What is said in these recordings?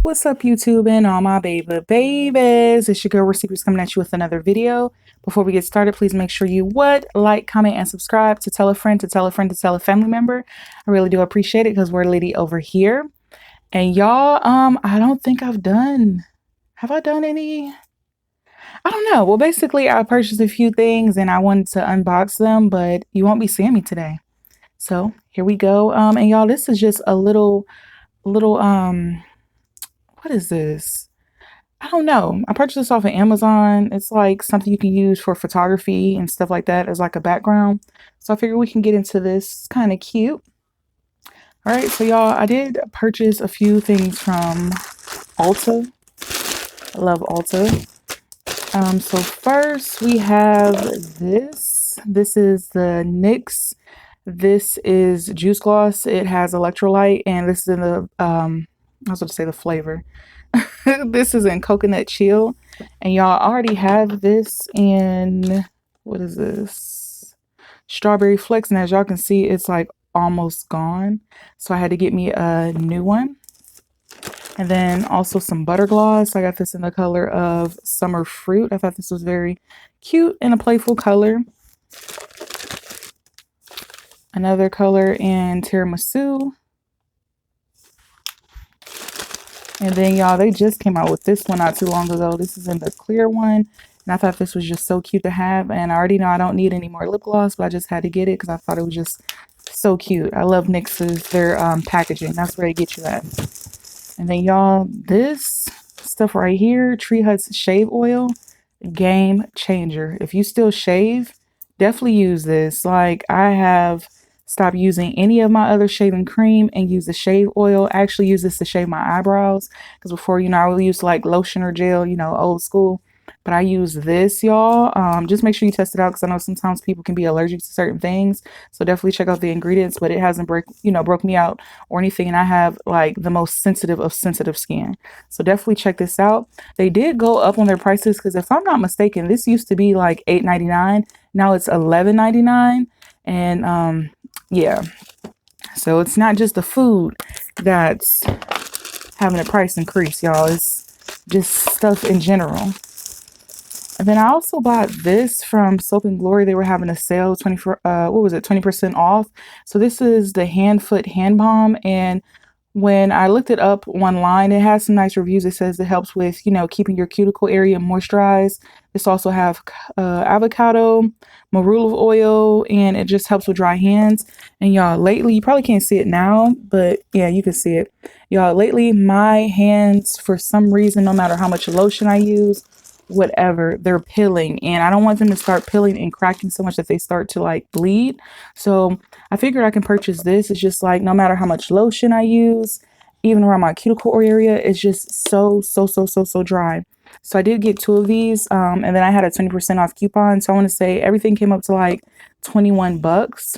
What's up, YouTube and all my babies? It's your girl, Secrets, coming at you with another video. Before we get started, please make sure you like, comment, and subscribe to tell a friend, to tell a friend, to tell a family member. I really do appreciate it because we're lady over here. And y'all, I don't think have I done any? I don't know. Well, basically, I purchased a few things and I wanted to unbox them, but you won't be seeing me today. So here we go. And y'all, this is just a little, what is this? I don't know. I purchased this off of Amazon. It's like something you can use for photography and stuff like that as like a background. So I figured we can get into this. It's kind of cute. All right, so y'all, I did purchase a few things from Ulta. I love Ulta. So first we have this. This is the NYX. This is juice gloss. It has electrolyte, and this is in the I was going to say the flavor. This is in coconut chill, and y'all already have this in, what is this, strawberry flex, and as y'all can see, it's like almost gone, so I had to get me a new one. And then also some butter gloss. I got this in the color of summer fruit. I thought this was very cute and a playful color. Another color in tiramisu. And then y'all, they just came out with this one not too long ago. This is in the clear one. And I thought this was just so cute to have. And I already know I don't need any more lip gloss, but I just had to get it because I thought it was just so cute. I love NYX's, their packaging. That's where they get you at. And then y'all, this stuff right here, Tree Hut's shave oil, game changer. If you still shave, definitely use this. Like, I have stopped using any of my other shaving cream and use the shave oil. I actually use this to shave my eyebrows because before, I really used like lotion or gel, old school. But I use this, y'all. Just make sure you test it out because I know sometimes people can be allergic to certain things. So definitely check out the ingredients, but it hasn't broke me out or anything. And I have like the most sensitive of sensitive skin. So definitely check this out. They did go up on their prices because if I'm not mistaken, this used to be like $8.99. Now it's $11.99. And yeah, so it's not just the food that's having a price increase, y'all. It's just stuff in general. And then I also bought this from Soap and Glory. They were having a sale, 20% off. So this is the Foot Hand Balm, and when I looked it up online, it has some nice reviews. It says it helps with, keeping your cuticle area moisturized. This also have avocado, marula oil, and it just helps with dry hands. And y'all, lately, you probably can't see it now, but yeah, you can see it. Y'all, lately, my hands, for some reason, no matter how much lotion I use, whatever, they're peeling, and I don't want them to start peeling and cracking so much that they start to like bleed. So I figured I can purchase this. It's just like no matter how much lotion I use, even around my cuticle area, it's just so dry. So I did get two of these, and then I had a 20% off coupon. So I want to say everything came up to like 21 bucks.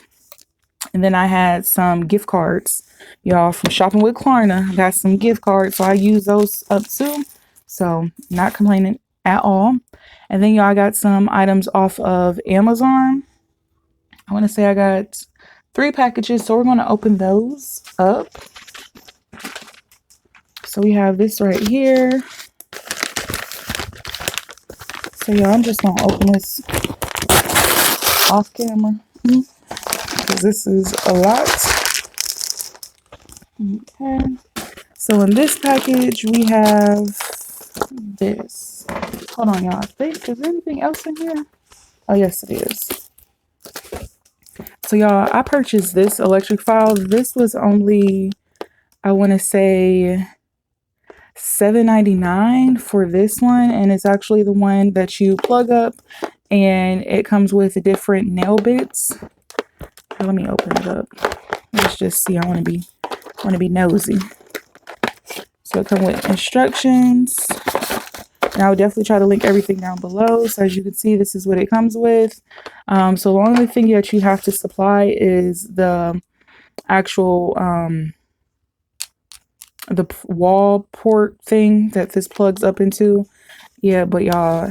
And then I had some gift cards, y'all, from shopping with Klarna. I got some gift cards, so I use those up too. So not complaining at all. And then y'all, got some items off of Amazon. I want to say I got 3 packages, so we're going to open those up. So we have this right here. So y'all, I'm just going to open this off camera because this is a lot. Okay. So in this package, we have this. Hold on, y'all. Is there anything else in here? Oh, yes, it is. So, y'all, I purchased this electric file. This was only, I want to say, $7.99 for this one. And it's actually the one that you plug up. And it comes with different nail bits. Let me open it up. Let's just see. I want to be nosy. So it comes with instructions. And I would definitely try to link everything down below. So as you can see, this is what it comes with. So the only thing that you have to supply is the actual the wall port thing that this plugs up into. Yeah, but y'all,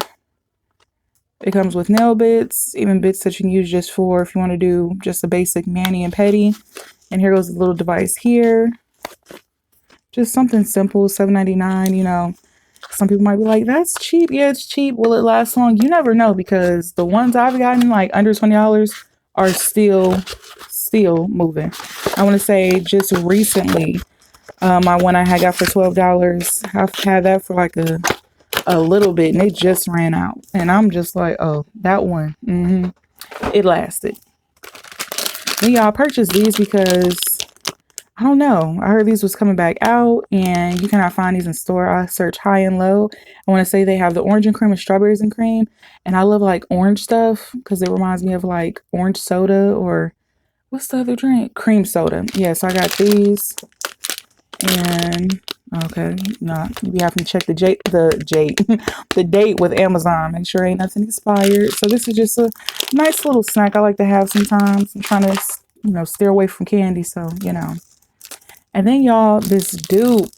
it comes with nail bits, even bits that you can use just for if you want to do just a basic mani and pedi. And here goes the little device here. Just something simple, $7.99, you know. Some people might be like, that's cheap. Yeah, it's cheap. Will it last long? You never know, because the ones I've gotten like under $20 are still moving. I want to say just recently, my one I had got for $12, I've had that for like a little bit and it just ran out. And I'm just like, oh, that one, it lasted. Then y'all purchased these because I don't know. I heard these was coming back out and you cannot find these in store. I search high and low. I want to say they have the orange and cream and strawberries and cream. And I love like orange stuff because it reminds me of like orange soda, or what's the other drink? Cream soda. Yeah, so I got these. And okay, no, we have to check the the date with Amazon. Make sure ain't nothing expired. So this is just a nice little snack I like to have sometimes. I'm trying to, you know, steer away from candy, so you know. And then y'all, this dupe.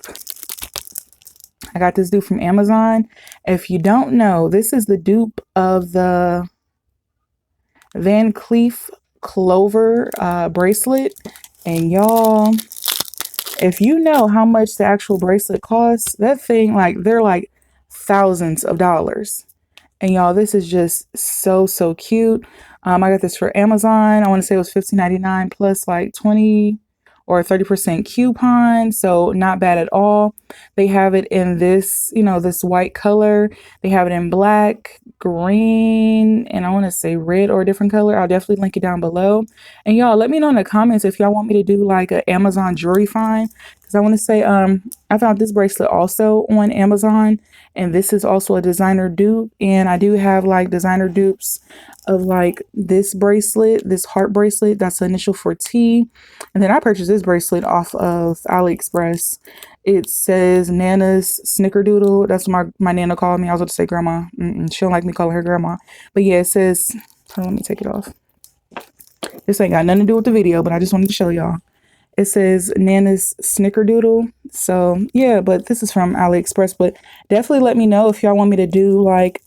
I got this dupe from Amazon. If you don't know, this is the dupe of the Van Cleef Clover bracelet. And y'all, if you know how much the actual bracelet costs, that thing, like, they're like thousands of dollars. And y'all, this is just so cute. I got this for Amazon. I want to say it was $15.99 plus like 20 or 30% coupon. So not bad at all. They have it in this, you know, this white color. They have it in black, green, and I want to say red or a different color. I'll definitely link it down below. And y'all, let me know in the comments if y'all want me to do like an Amazon jewelry find. Because I want to say, I found this bracelet also on Amazon. And this is also a designer dupe. And I do have like designer dupes of like this bracelet, this heart bracelet. That's the initial for T. And then I purchased this bracelet off of AliExpress. It says Nana's Snickerdoodle. That's what my Nana called me. I was about to say grandma. She don't like me calling her grandma. But yeah, it says, let me take it off. This ain't got nothing to do with the video, but I just wanted to show y'all. It says Nana's Snickerdoodle. So yeah, but this is from AliExpress. But definitely let me know if y'all want me to do like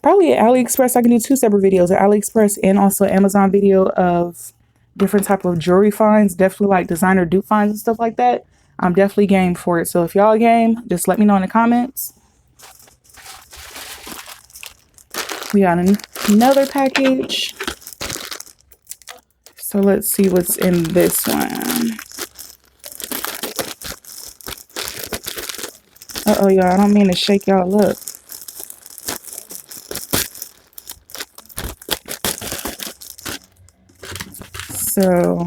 probably at AliExpress. I can do 2 separate videos, an AliExpress and also Amazon video of different type of jewelry finds. Definitely like designer dupe finds and stuff like that. I'm definitely game for it. So if y'all game, just let me know in the comments. We got another package. So let's see what's in this one. Uh-oh, y'all. I don't mean to shake y'all up. So,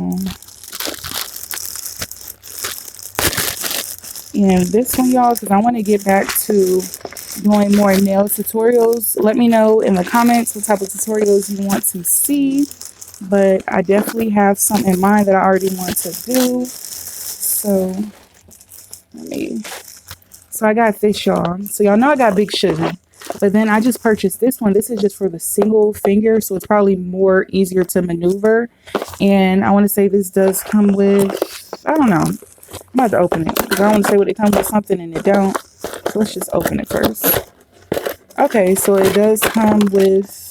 and this one, y'all, because I want to get back to doing more nail tutorials. Let me know in the comments what type of tutorials you want to see. But I definitely have some in mind that I already want to do. So, so I got this, y'all. So y'all know I got Big Sugar. But then I just purchased this one. This is just for the single finger. So it's probably more easier to maneuver. And I want to say this does come with, I don't know. I'm about to open it. Because I want to say what it comes with something and it don't. So let's just open it first. Okay, so it does come with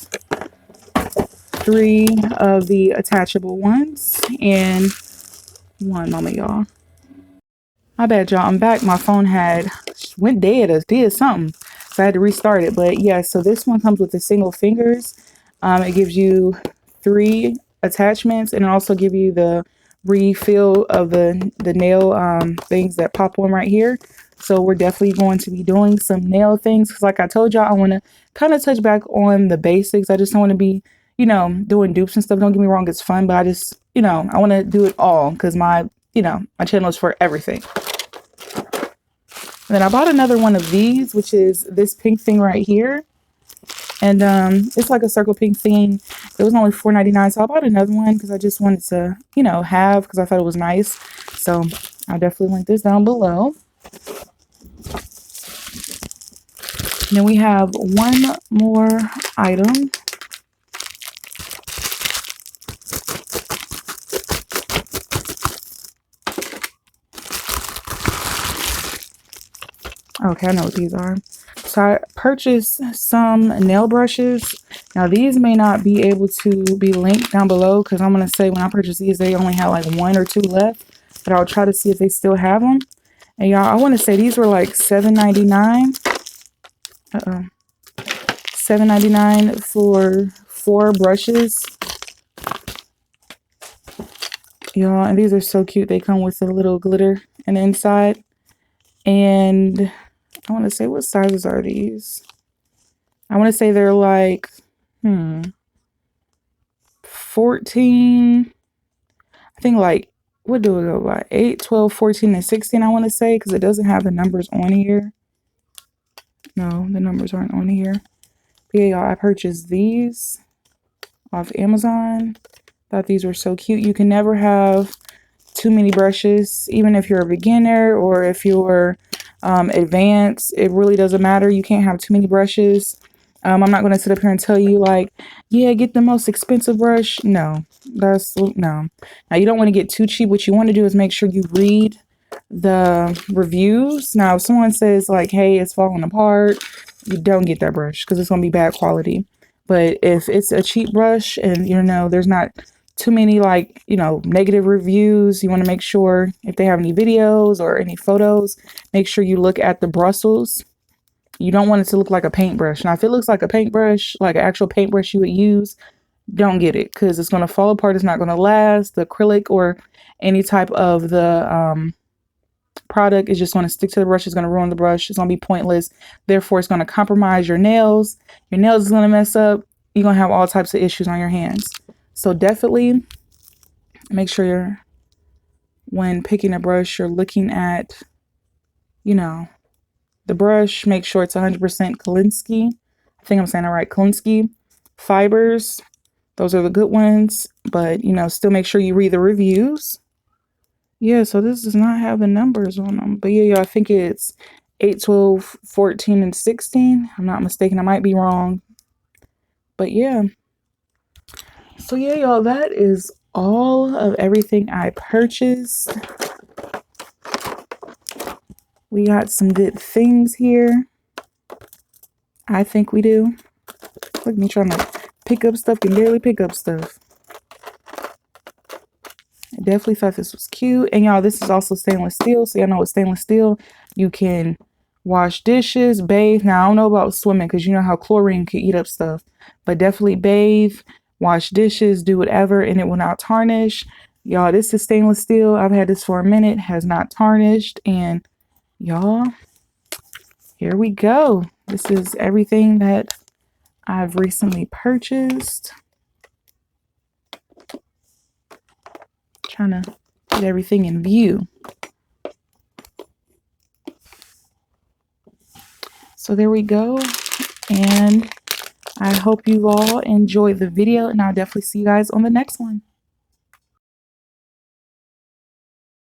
3 of the attachable ones, and one moment, y'all. My bad, y'all. I'm back. My phone went dead or did something, so I had to restart it. But yeah, so this one comes with the single fingers. It gives you 3 attachments, and it also give you the refill of the nail things that pop on right here. So we're definitely going to be doing some nail things because, like I told y'all, I want to kind of touch back on the basics. I just don't want to be, you know, doing dupes and stuff. Don't get me wrong, it's fun, but I just, you know, I want to do it all because my channel is for everything. And then I bought another one of these, which is this pink thing right here. And it's like a circle pink thing. It was only $4.99, so I bought another one because I just wanted to, you know, have, because I thought it was nice. So I'll definitely link this down below. And then we have one more item. Okay, I know what these are. So I purchased some nail brushes. Now these may not be able to be linked down below because I'm going to say when I purchased these, they only had like 1 or 2 left. But I'll try to see if they still have them. And y'all, I want to say these were like $7.99. Uh-oh. $7.99 for 4 brushes. Y'all, and these are so cute. They come with a little glitter in the inside. And I want to say, what sizes are these? I want to say they're like, 14. I think like, what do we go by? 8, 12, 14, and 16, I want to say, because it doesn't have the numbers on here. No, the numbers aren't on here. But yeah, y'all, I purchased these off Amazon. Thought these were so cute. You can never have too many brushes, even if you're a beginner or if you're advanced. It really doesn't matter. You can't have too many brushes. I'm not going to sit up here and tell you like, yeah, get the most expensive brush. No, no. Now, you don't want to get too cheap. What you want to do is make sure you read the reviews. Now, if someone says like, hey, it's falling apart, you don't get that brush because it's going to be bad quality. But if it's a cheap brush and, you know, there's not too many like, you know, negative reviews, you want to make sure if they have any videos or any photos, make sure you look at the bristles. You don't want it to look like a paintbrush. Now, if it looks like a paintbrush, like an actual paintbrush you would use, don't get it because it's going to fall apart. It's not going to last. The acrylic or any type of the product is just going to stick to the brush. It's going to ruin the brush. It's going to be pointless. Therefore, it's going to compromise your nails. Your nails is going to mess up. You're going to have all types of issues on your hands. So definitely make sure when picking a brush, you're looking at, you know, the brush. Make sure it's 100% Kolinsky. I think I'm saying it right. Kolinsky fibers. Those are the good ones. But, you know, still make sure you read the reviews. Yeah, so this does not have the numbers on them. But yeah, y'all, I think it's 8, 12, 14, and 16. I'm not mistaken. I might be wrong. But yeah. So yeah, y'all, that is all of everything I purchased. We got some good things here. I think we do. Look at me trying to pick up stuff, can barely pick up stuff. I definitely thought this was cute. And y'all, this is also stainless steel. So y'all know with stainless steel, you can wash dishes, bathe. Now, I don't know about swimming because you know how chlorine can eat up stuff. But definitely bathe, wash dishes, do whatever, and it will not tarnish. Y'all, this is stainless steel. I've had this for a minute, has not tarnished. And y'all, here we go. This is everything that I've recently purchased. Trying to get everything in view. So there we go. And I hope you all enjoyed the video, and I'll definitely see you guys on the next one.